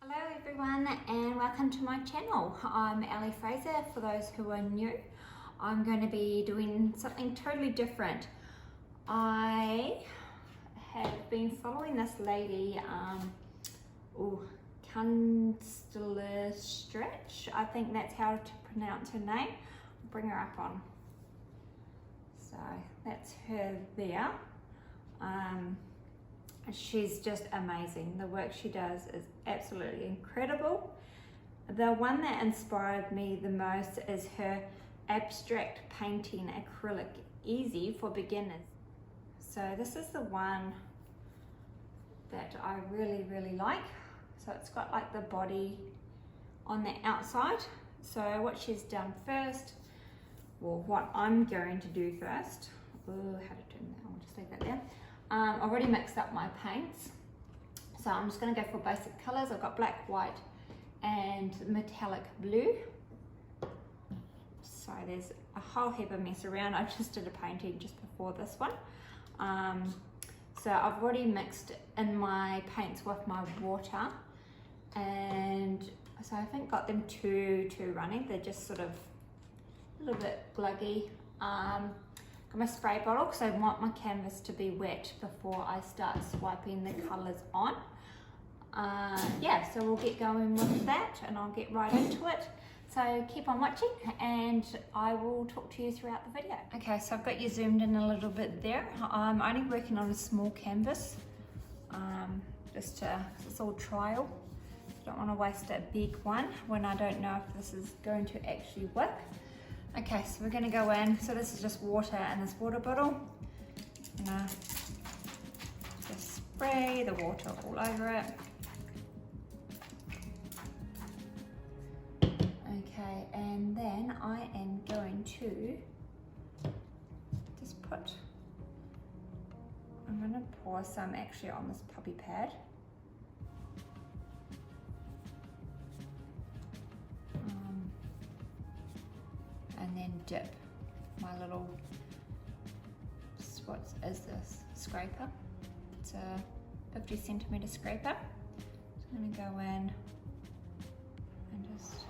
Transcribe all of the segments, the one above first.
Hello everyone and welcome to my channel. I'm Ali Fraser. For those who are new, I'm going to be doing something totally different. I have been following this lady, Künstlerstreich. I think that's how to pronounce her name. I'll bring her up on. So that's her there. She's just amazing. The work she does is absolutely incredible. The one that inspired me the most is her abstract painting acrylic, easy for beginners. So this is the one that I really like. So it's got like the body on the outside. So what she's done first, well, what I'm going to do first, how to turn that, I'll just leave that there. I've already mixed up my paints, so I'm just going to go for basic colours. I've got black, white and metallic blue. So there's a whole heap of mess around. I just did a painting just before this one. So I've already mixed in my paints with my water, and so I think got them two running. They're just sort of a little bit gluggy. My spray bottle because I want my canvas to be wet before I start swiping the colours on. Yeah, so we'll get going with that and I'll get right into it. So keep on watching and I will talk to you throughout the video. Okay, so I've got you zoomed in a little bit there. I'm only working on a small canvas, it's all trial. I don't want to waste a big one when I don't know if this is going to actually work. Okay, so we're going to go in. So this is just water in this water bottle. I'm going to just spray the water all over it. Okay, and then I am going to just I'm going to pour some actually on this puppy pad. And then dip my little, what is this, scraper. It's a 50 centimeter scraper. I'm going to go in and just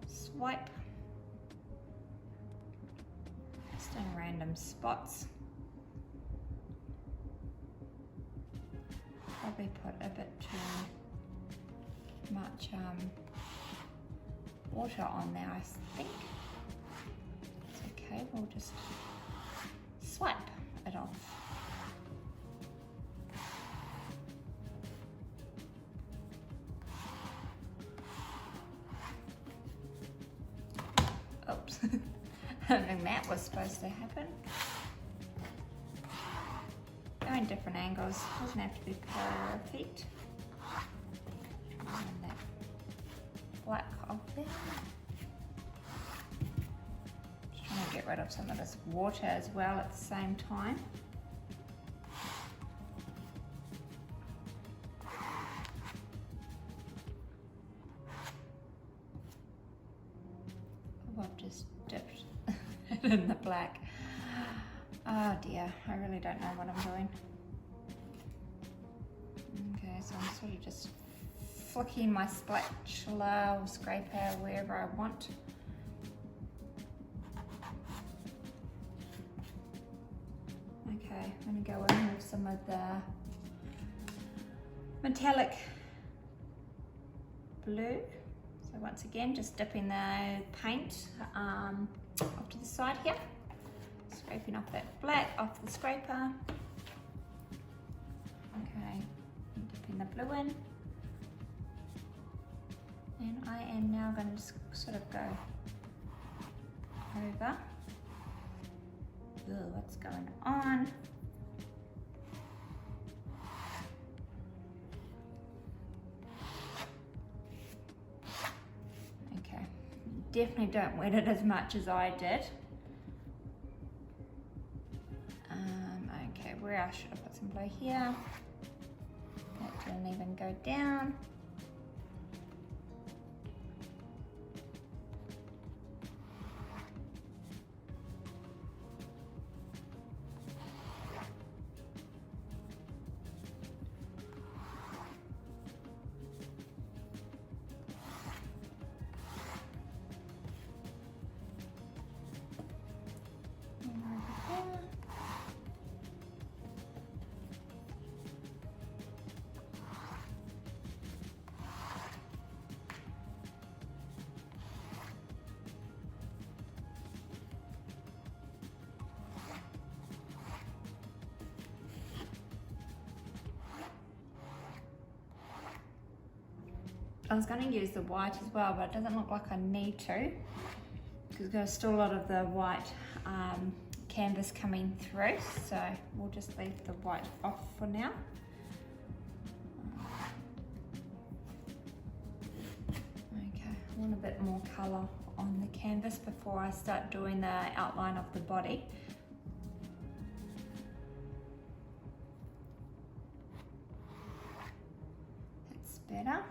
swipe just in random spots. Probably put a bit too much water on there, I think. It's okay, we'll just swipe it off. Oops, I don't think that was supposed to happen. Go in different angles, doesn't have to be perfect. And that black off there. Just trying to get rid of some of this water as well at the same time. Oh, I've just dipped it in the black. Oh dear, I really don't know what I'm doing. Okay, so I'm sort of just flicking my spatula or scraper wherever I want. Okay, I'm going to go in with some of the metallic blue. So once again, just dipping the paint off to the side here. Scraping off that black off the scraper. Okay, dipping the blue in. And I am now going to sort of go over. Ugh, what's going on? Okay, definitely don't wet it as much as I did. Okay, where else should I put some blue here? That didn't even go down. I was going to use the white as well, but it doesn't look like I need to because there's still a lot of the white canvas coming through, so we'll just leave the white off for now. Okay, I want a bit more colour on the canvas before I start doing the outline of the body. That's better.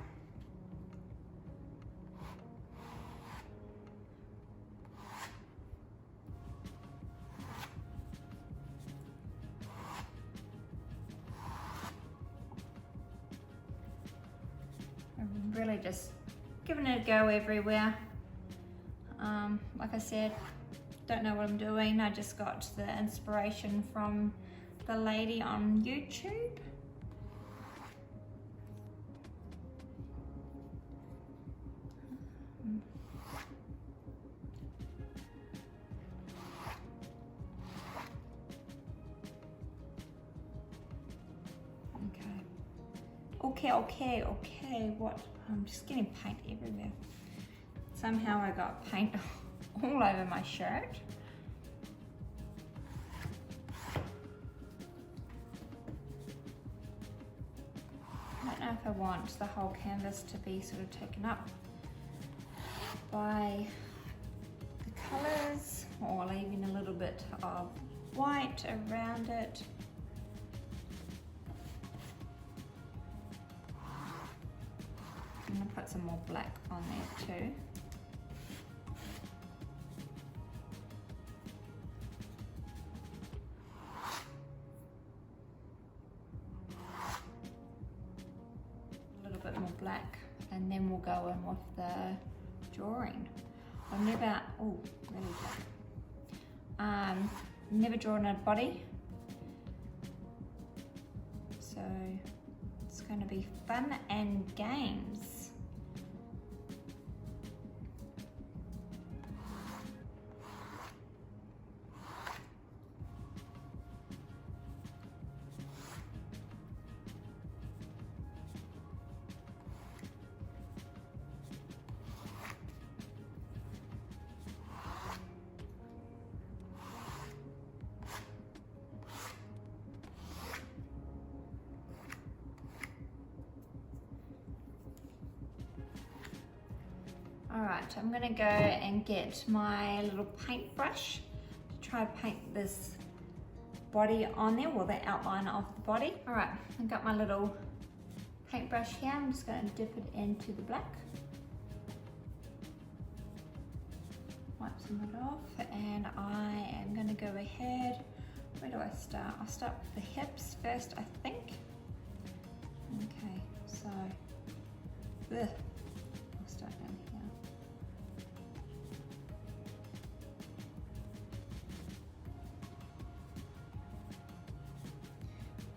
I'm really just giving it a go everywhere. Like I said, don't know what I'm doing. I just got the inspiration from the lady on YouTube. Okay, what? I'm just getting paint everywhere. Somehow I got paint all over my shirt. I don't know if I want the whole canvas to be sort of taken up by the colours, or leaving a little bit of white around it. I'm going to put some more black on there too. A little bit more black, and then we'll go in with the drawing. I've never, oh, really black. Never drawn a body, so it's going to be fun and games. Alright, I'm going to go and get my little paintbrush to try to paint this body on there, well, the outline of the body. Alright, I've got my little paintbrush here. I'm just going to dip it into the black. Wipe some of it off, and I am going to go ahead. Where do I start? I'll start with the hips first, I think. Okay, so I'll start down here.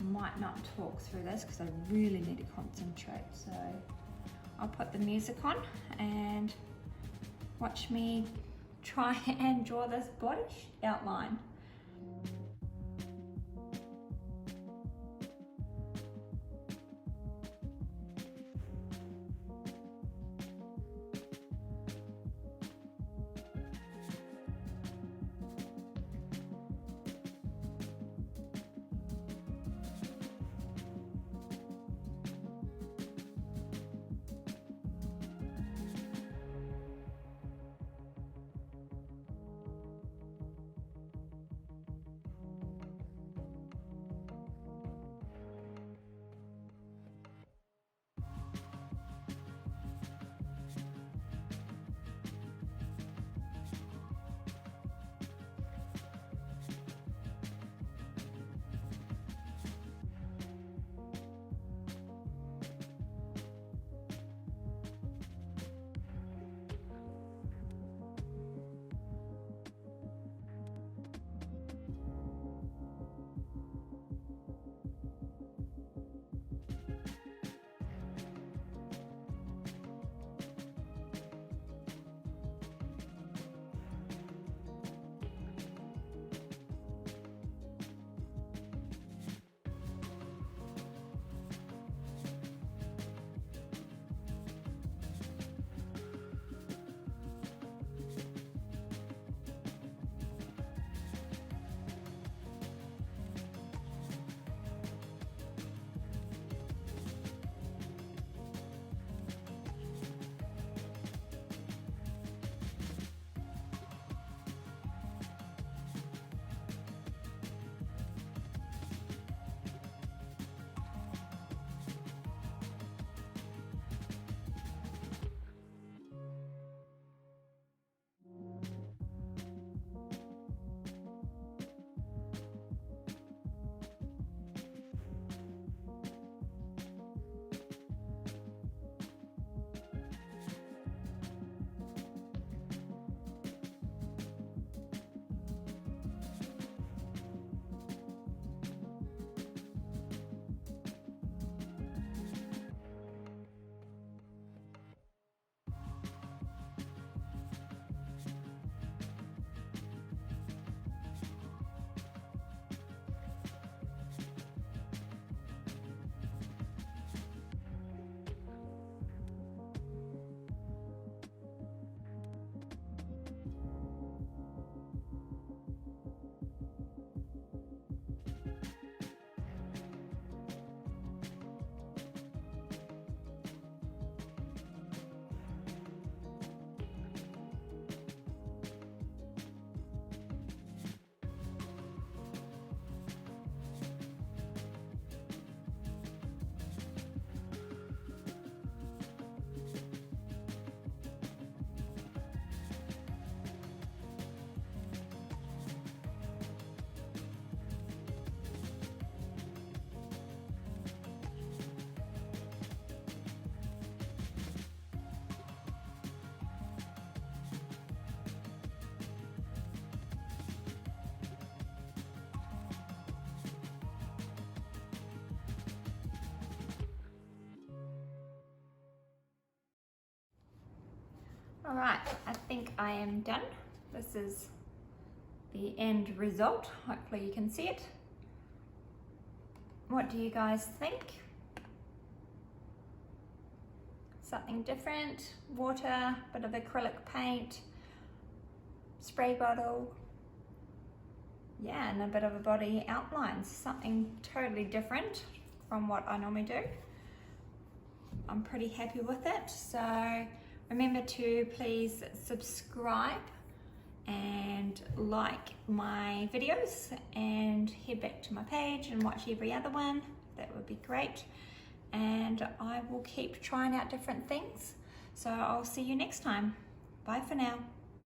Might not talk through this because I really need to concentrate, so I'll put the music on and watch me try and draw this body outline. All right, I think I am done. This is the end result. Hopefully you can see it. What do you guys think? Something different, water, bit of acrylic paint, spray bottle. Yeah, and a bit of a body outline, something totally different from what I normally do. I'm pretty happy with it. So remember to please subscribe and like my videos and head back to my page and watch every other one. That would be great. And I will keep trying out different things. So I'll see you next time. Bye for now.